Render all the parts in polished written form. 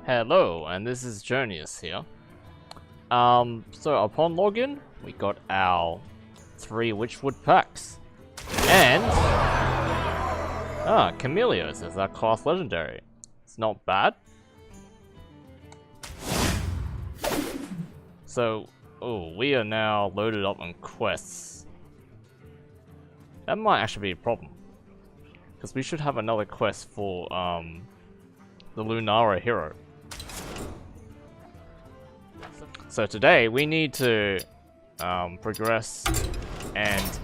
Hello, and this is Jonius here. So upon login, we got our 3 Witchwood packs. And Camellios is our class legendary. It's not bad. So, we are now loaded up on quests. That might actually be a problem, because we should have another quest for the Lunara hero. So today we need to progress and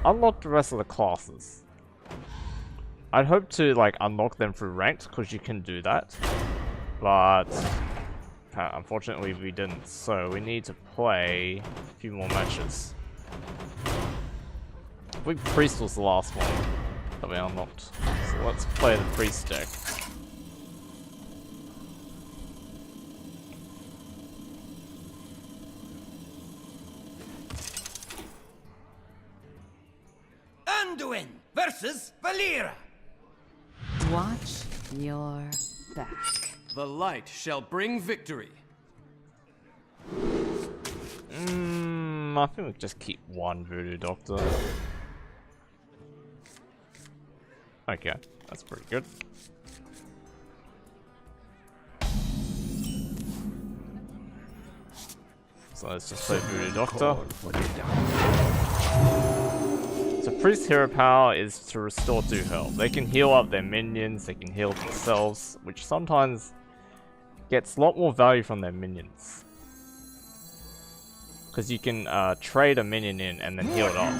unlock the rest of the classes. I'd hope to like unlock them through ranked, because you can do that, but unfortunately we didn't. So we need to play a few more matches. I think Priest was the last one that we unlocked, so let's play the Priest deck. Anduin versus Valera. Watch your back. The light shall bring victory. I think we just keep one Voodoo Doctor. Okay, that's pretty good. So let's just play Voodoo Doctor. So Priest hero power is to restore 2 health. They can heal up their minions, they can heal themselves, which sometimes gets a lot more value from their minions. Because you can trade a minion in and then heal it up.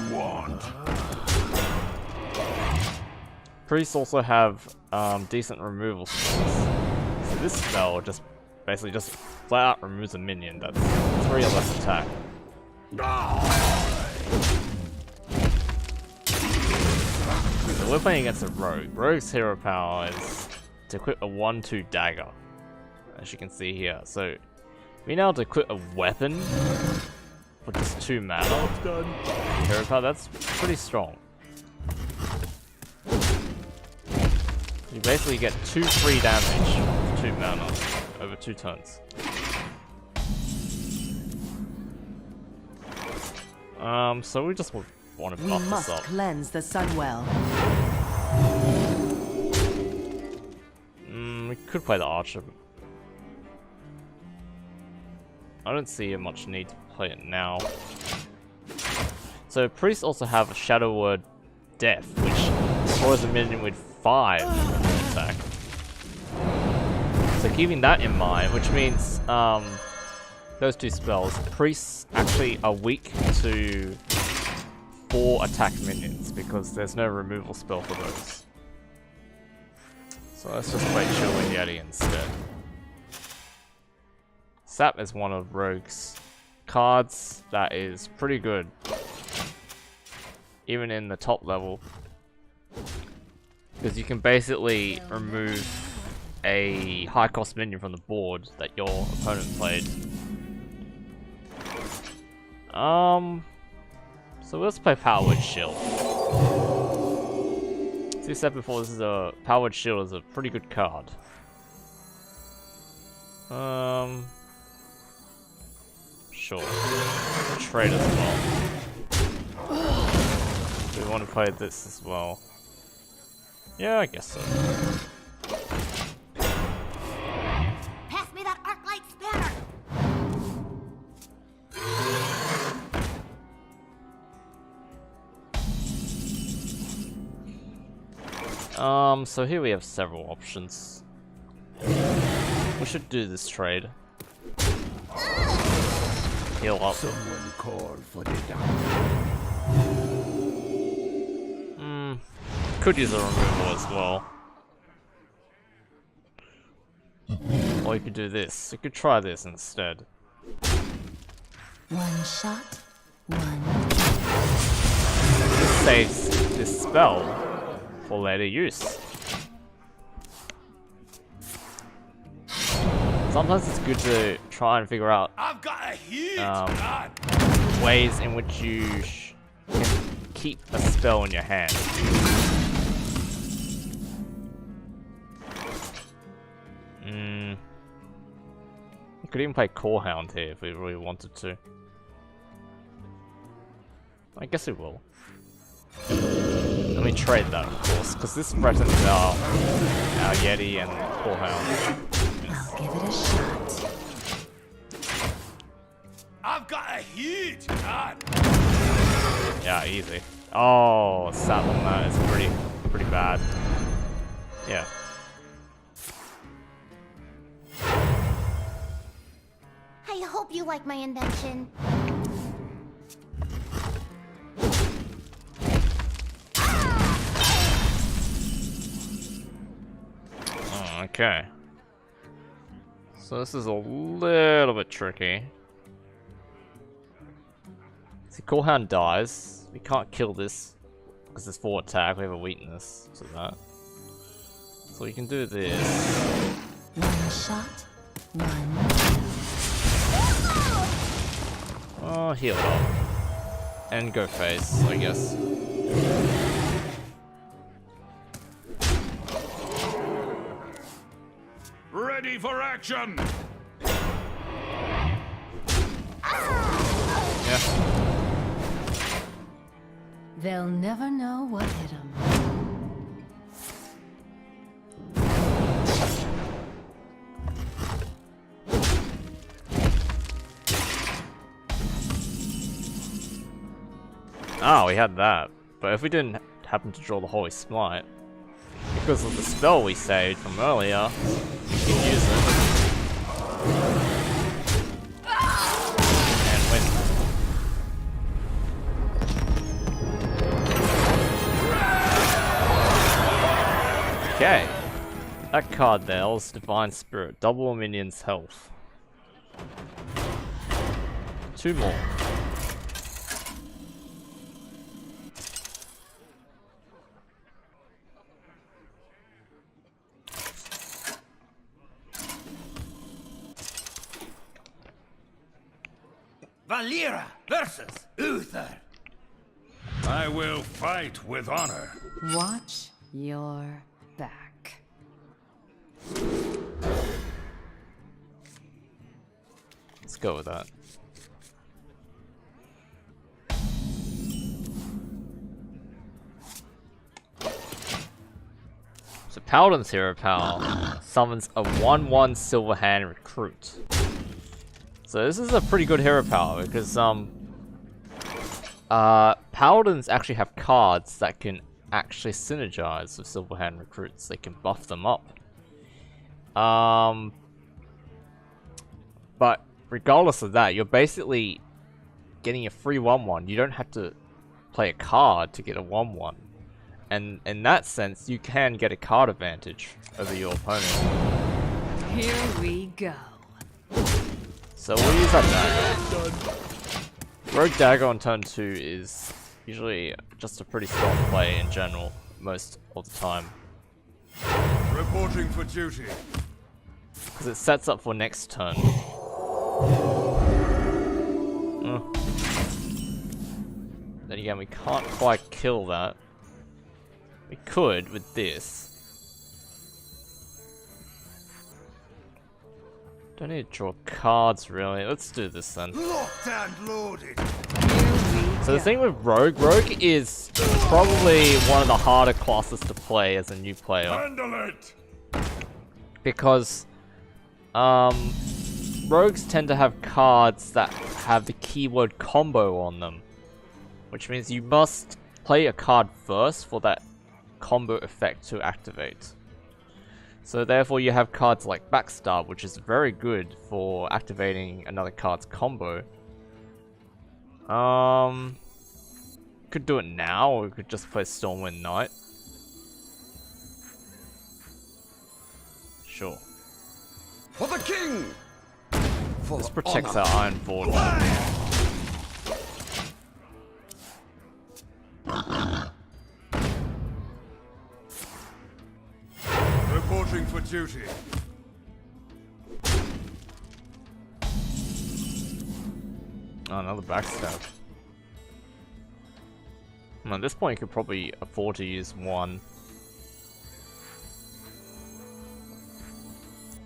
Priests also have decent removal spells. So this spell just basically just flat out removes a minion. That's 3 or less attack. So we're playing against a rogue. Rogue's hero power is to equip a 1/2 dagger, as you can see here. So being able to equip a weapon for just 2 mana hero power, that's pretty strong. You basically get 2 free damage for 2 mana over 2 turns. So we just want to buff this must up. cleanse the Sunwell. We could play the Archer. I don't see much need to play it now. So priests also have a Shadow Word Death, which destroys a minion with 5 attack. So keeping that in mind, which means those 2 spells, priests actually are weak to 4 attack minions because there's no removal spell for those. So let's just play Chillwind Yeti instead. Sap is one of Rogue's cards that is pretty good, even in the top level, because you can basically remove a high cost minion from the board that your opponent played. So let's play Powered Shield. As you said before, this is a Powered Shield is a pretty good card. Sure. Trade as well. Do we want to play this as well? Yeah, I guess so. Pass me that arc light spanner. So here we have several options. We should do this trade. Heal up. Someone call for the doctor. Could use a removal as well. Or you could do this. You could try this instead. One shot, one. This saves this spell for later use. Sometimes it's good to try and figure out I've got a huge gun. ways in which you can keep a spell in your hand. We could even play Core Hound here if we really wanted to. I guess we will. Let me trade that, of course, because this threatens our Yeti and Core Hound. I'll give it a shot. I've got a huge gun. Yeah, easy. Oh, sat on that is pretty bad. Yeah. I hope you like my invention. Oh, okay. So this is a little bit tricky. See, Corehound dies. We can't kill this because it's 4 attack. We have a weakness to that. So we can do this. One shot, one. Oh, heal it up. And go face, I guess. Ready for action. Yeah. They'll never know what hit them. Oh, we had that. But if we didn't happen to draw the Holy Smite, because of the spell we saved from earlier, we can use it. And win. Okay. That card there was Divine Spirit. Double a minion's health. 2 more. Valera versus Uther. I will fight with honor. Watch your back. Let's go with that. So Paladin's Hero Power summons a 1/1 Silver Hand Recruit. So this is a pretty good hero power because Paladins actually have cards that can actually synergize with Silver Hand Recruits. They can buff them up. But regardless of that, you're basically getting a free 1/1. You don't have to play a card to get a 1/1. And in that sense, you can get a card advantage over your opponent. Here we go. So we'll use that dagger. Rogue Dagger on turn 2 is usually just a pretty strong play in general, most of the time. Reporting for duty. Because it sets up for next turn. Then again, we can't quite kill that. We could with this. Don't need to draw cards really. Let's do this then. Locked and loaded. So the thing with Rogue is probably one of the harder classes to play as a new player. Handle it. Because rogues tend to have cards that have the keyword combo on them. Which means you must play a card first for that combo effect to activate. So therefore you have cards like Backstab, which is very good for activating another card's combo. Could do it now, or we could just play Stormwind Knight. Sure. For the king. For This protects honor. our Iron Forge. Reporting for duty. Oh, another Backstab. At this point, you could probably afford to use one.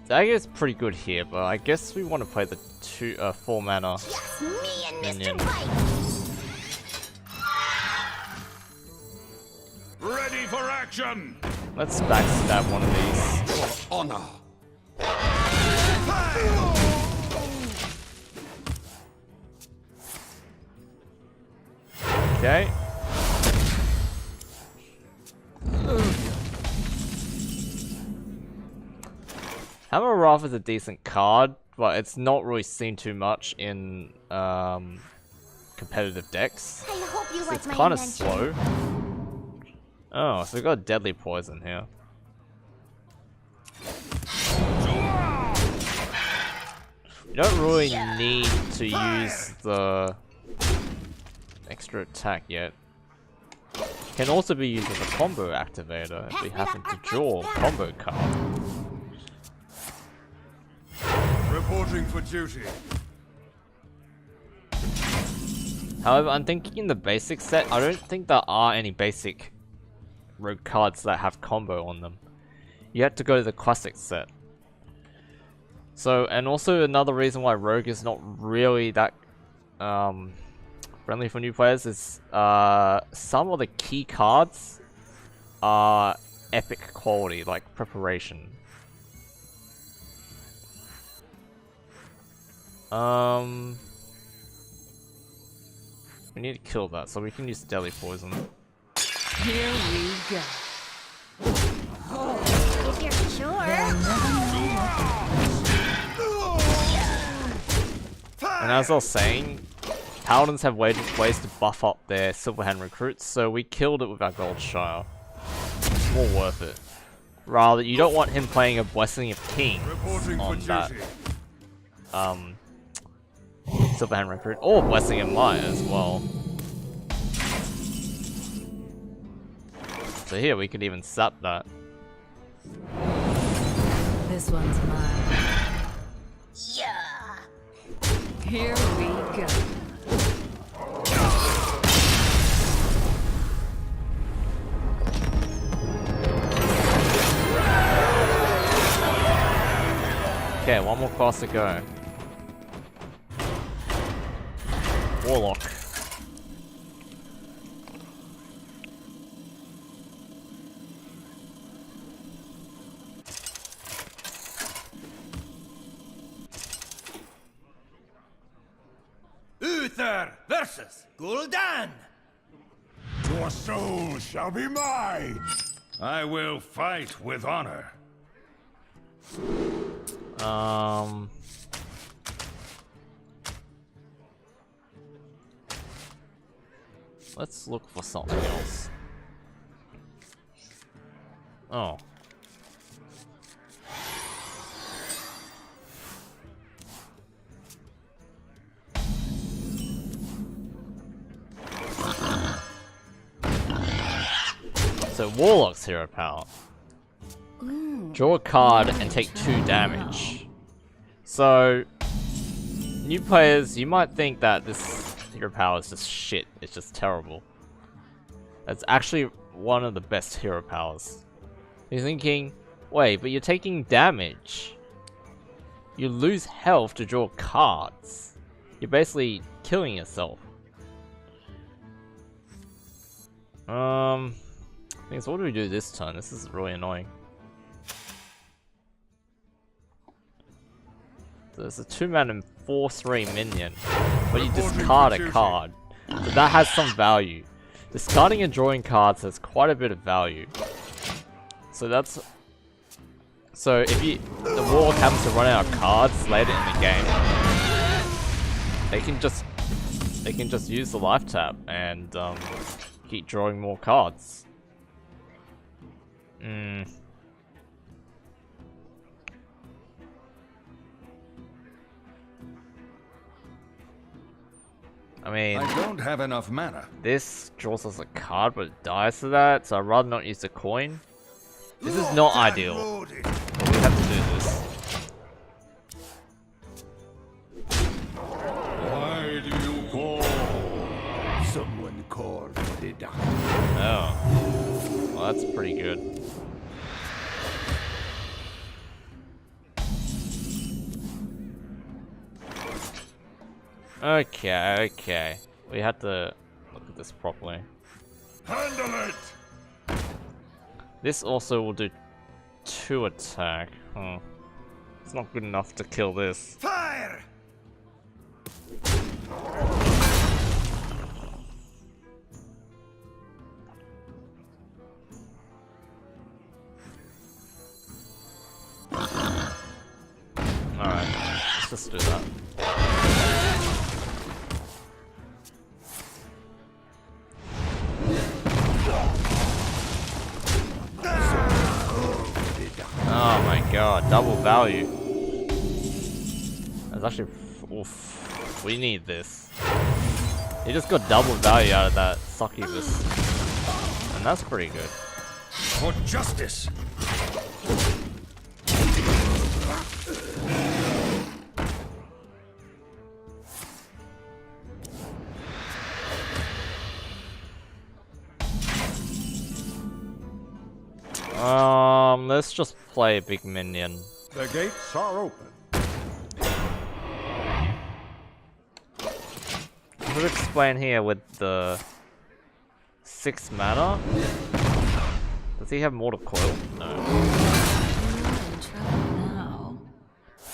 Dagger is pretty good here, but I guess we want to play the 4 mana Just me and minion. Mr. White. Ready for action! Let's backstab one of these. For honor! Okay. Hammer Wrath is a decent card, but it's not really seen too much in competitive decks. I hope you like It's my kind of invention. slow. Oh, so we got deadly poison here. You don't really need to use the extra attack yet. Can also be used as a combo activator if we happen to draw a combo card. Reporting for duty. However, I'm thinking in the basic set, I don't think there are any basic rogue cards that have combo on them. You have to go to the classic set. So, and also another reason why rogue is not really that friendly for new players is some of the key cards are epic quality, like preparation. We need to kill that, so we can use deadly poison. Here we go. If you're sure. And as I was saying, paladins have ways to buff up their Silverhand recruits, so we killed it with our Gold Shire. It's more worth it. Rather, you don't want him playing a Blessing of Kings Reporting for on that duty. Silverhand recruit, or Blessing of Maya as well. So here, we could even sap that. This one's mine. Yeah. Here we go. Okay, one more class to go. Warlock. Uther versus Gul'dan. Your soul shall be mine. I will fight with honor. Let's look for something else. Oh. So Warlock's hero power. Draw a card and take 2 damage. So, new players, you might think that this hero power is just shit. It's just terrible. It's actually one of the best hero powers. You're thinking, wait, but you're taking damage. You lose health to draw cards. You're basically killing yourself. So what do we do this turn? This is really annoying. So there's a 2-mana 4/3 minion, but you discard a card. So that has some value. Discarding and drawing cards has quite a bit of value. So that's... So if the Warlock happens to run out of cards later in the game, they can just use the life tap and keep drawing more cards. I mean, I don't have enough mana. this draws us a card, but it dies to that, so I'd rather not use the coin. This is not ideal, Loaded. but we have to do this. Why do you call? Someone called for the doctor. Oh. Well, that's pretty good. Okay, okay. We had to look at this properly. Handle it! This also will do 2 attack. It's not good enough to kill this. Fire! Alright, let's just do that. Oh my god, double value. That's actually. Oof. We need this. You just got double value out of that succubus. And that's pretty good. For justice! Let's just play a big minion. The gates are open. I should explain here with the 6 mana. Does he have Mortal Coil? No. You're in trouble now.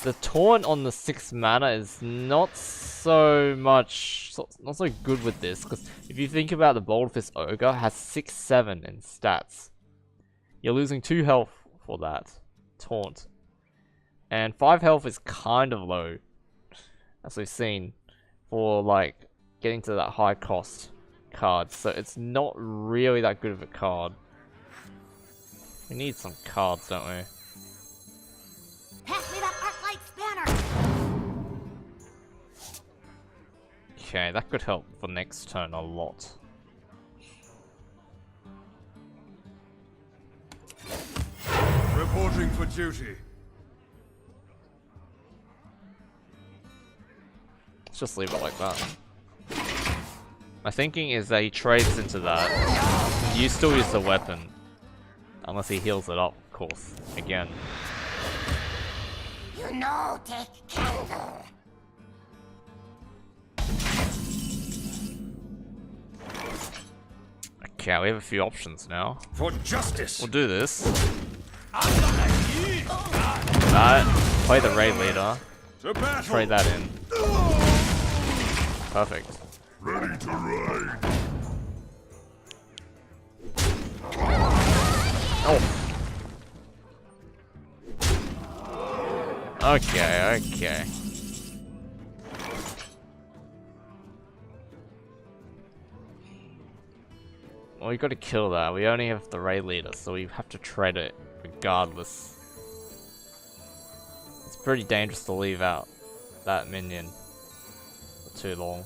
The taunt on the 6 mana is not so much, not so good with this, because if you think about the Bold Fist Ogre, has 6-7 in stats. You're losing 2 health for that taunt, and 5 health is kind of low, as we've seen, for like getting to that high cost card. So it's not really that good of a card. We need some cards, don't we? Pass me that Arclight Spanner! Okay, that could help for next turn a lot. Reporting for duty. Let's just leave it like that. My thinking is that he trades into that. You still use the weapon. Unless he heals it up, of course. Again. You know, take candle. Okay, we have a few options now. For justice! We'll do this. That. Play the raid leader. To battle! Trade that in. Perfect. Ready to ride! Oh. Okay, okay. Well, we gotta kill that. We only have the raid leader, so we have to trade it regardless. It's pretty dangerous to leave out that minion for too long.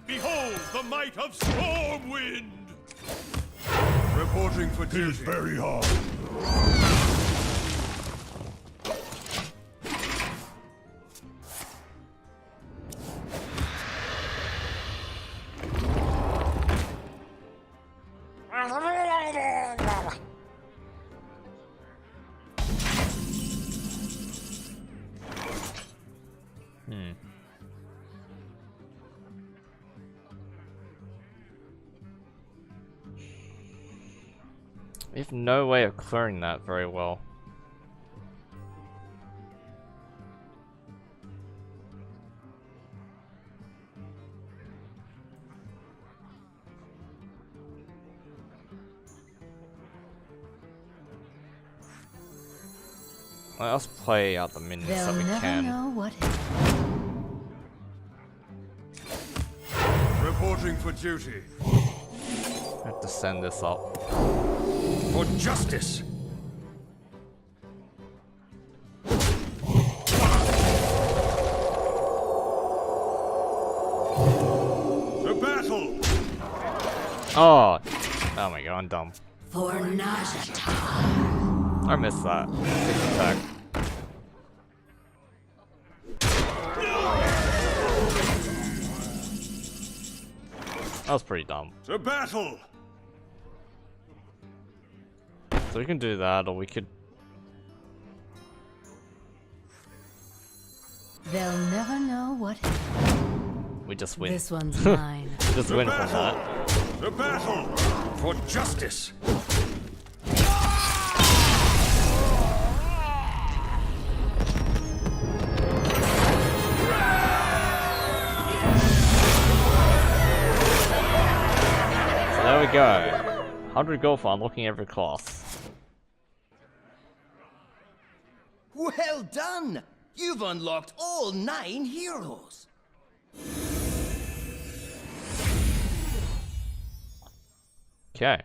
Behold the might of Stormwind! Reporting for duty. It's very hard. We have no way of clearing that very well. Let us play out the minions that we can. Know what Reporting for duty. I have to send this up. For justice. To battle. Oh! Oh my god, I'm dumb. for Najata. I missed that. 6 attack. That was pretty dumb. To battle. So we can do that, or we could... They'll never know what. We just win. This one's mine. Just win from that. The battle for justice. So there we go. 100 gold for unlocking every class. Well done! You've unlocked all 9 heroes. Okay.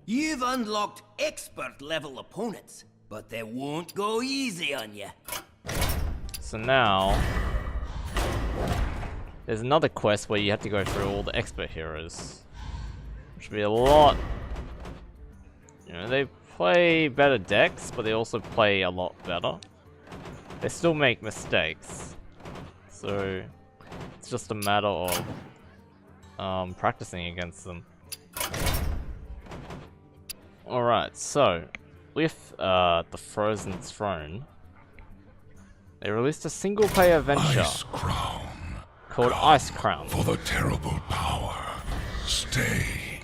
You've unlocked expert level opponents, but they won't go easy on you. So now there's another quest where you have to go through all the expert heroes. Which would be a lot. You know, they play better decks, but they also play a lot better. They still make mistakes. So it's just a matter of practicing against them. Alright, so with the Frozen Throne, they released a single-player adventure Icecrown called Icecrown. for the terrible power. Stay,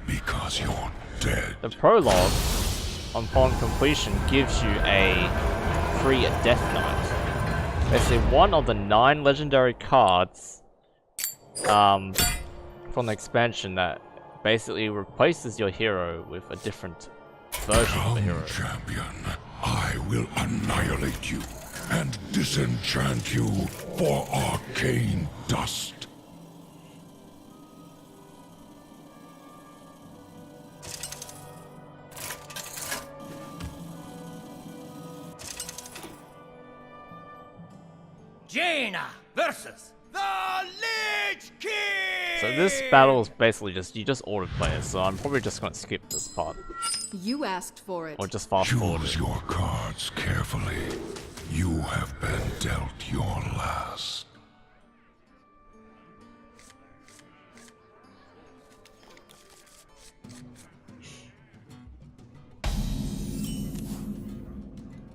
because you're dead. The prologue, upon completion, gives you a free Death Knight. Basically, one of the 9 legendary cards from the expansion that basically replaces your hero with a different version of the hero. Champion, I will annihilate you and disenchant you for arcane dust. Jaina versus the Lich King! So this battle is basically you just autoplay it, so I'm probably just going to skip this part. You asked for it. Or just fast forward Choose it. your cards carefully. You have been dealt your last.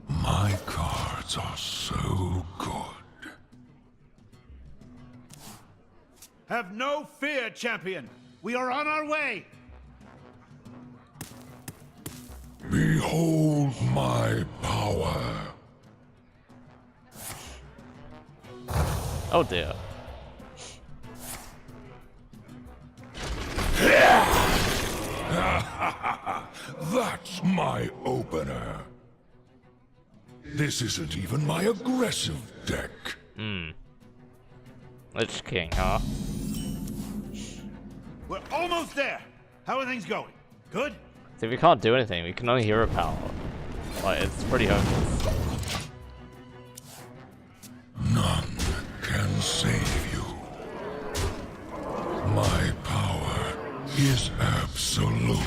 My cards are so good. Have no fear, champion. We are on our way. Behold my power. Oh dear. That's my opener. This isn't even my aggressive deck. Lich King, huh? We're almost there. How are things going? Good? See, we can't do anything. We can only hero power. Like, it's pretty hopeless. None can save you. My power is absolute.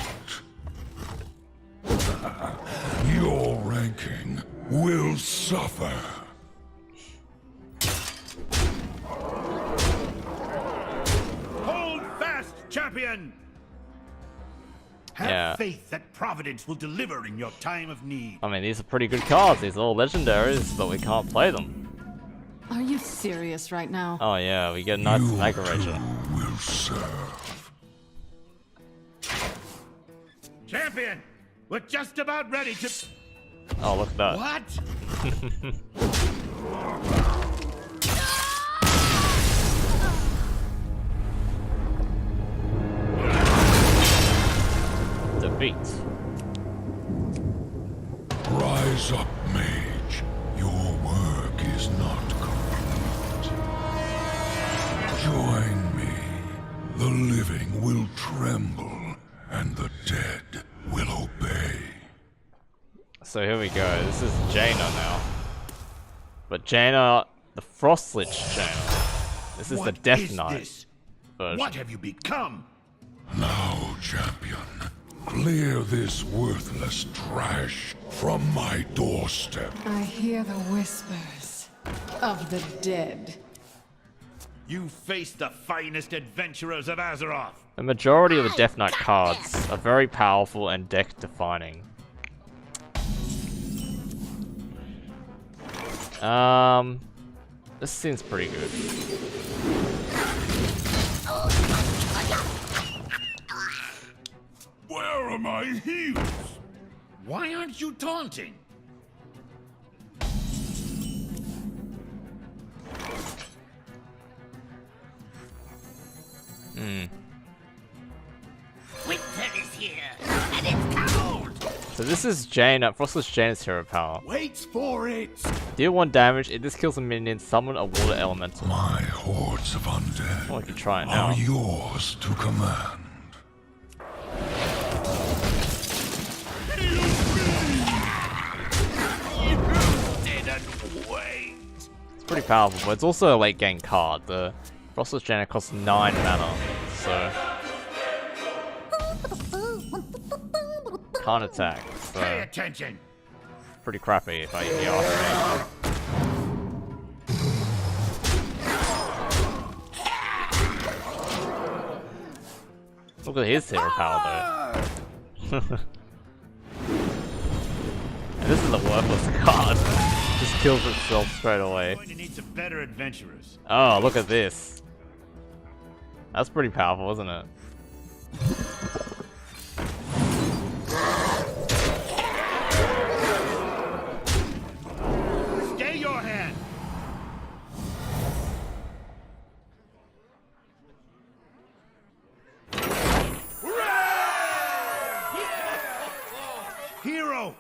Your ranking will suffer. Hold fast, champion! Have Yeah. faith that Providence will deliver in your time of need. I mean, these are pretty good cards. These are all legendaries, but we can't play them. Are you serious right now? Oh yeah, we get Knights of Aggravator. Will serve. Champion! We're just about ready to... Oh, look at that. What? Defeat. Rise up, mage. Your work is not complete. Join me. The living will tremble, and the dead will obey. So here we go. This is Jaina now. But Jaina, the Frost Lich Jaina. This is the What Death is Knight this? version. What have you become? Now, champion, clear this worthless trash from my doorstep. I hear the whispers of the dead. You face the finest adventurers of Azeroth. The majority of the Death Knight cards are very powerful and deck defining. This seems pretty good. Where are my heels? Why aren't you taunting? Winter is here, and it's cold. So this is Jane, Frostless Jane's hero power. Wait for it. Deal 1 damage, if this kills a minion, summon a water elemental. My hordes of undead Oh, I could try it now. are yours to command. Didn't wait. It's pretty powerful, but it's also a late game card. The Frostless Jane costs 9 mana, so can't attack. Pay So attention. pretty crappy if you ask me. Look at his hero power though. And this is a worthless card. Just kills itself straight away. Going to need some better adventurers. Oh, look at this. That's pretty powerful, isn't it? Stay your hand. Hero,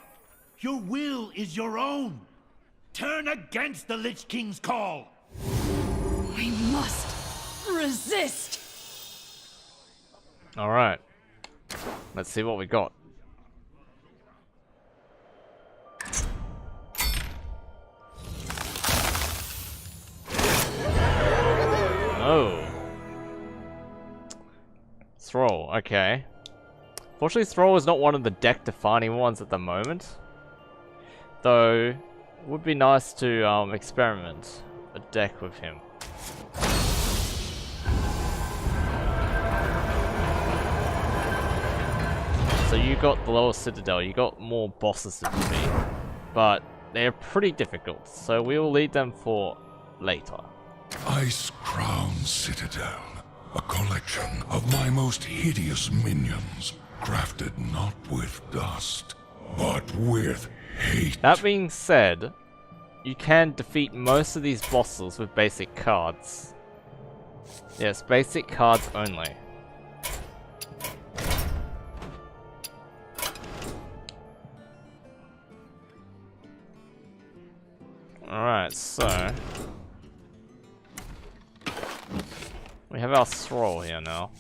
your will is your own. Turn against the Lich King's call. We must resist. Alright. Let's see what we got. Oh. Thrall, okay. Fortunately, Thrall is not one of the deck-defining ones at the moment. Though, it would be nice to experiment a deck with him. So you got the lower Citadel, you got more bosses to defeat. But they're pretty difficult, so we will leave them for later. Icecrown Citadel, a collection of my most hideous minions, crafted not with dust, but with hate. That being said, you can defeat most of these bosses with basic cards. Yes, basic cards only. Alright, so we have our Thrall here now.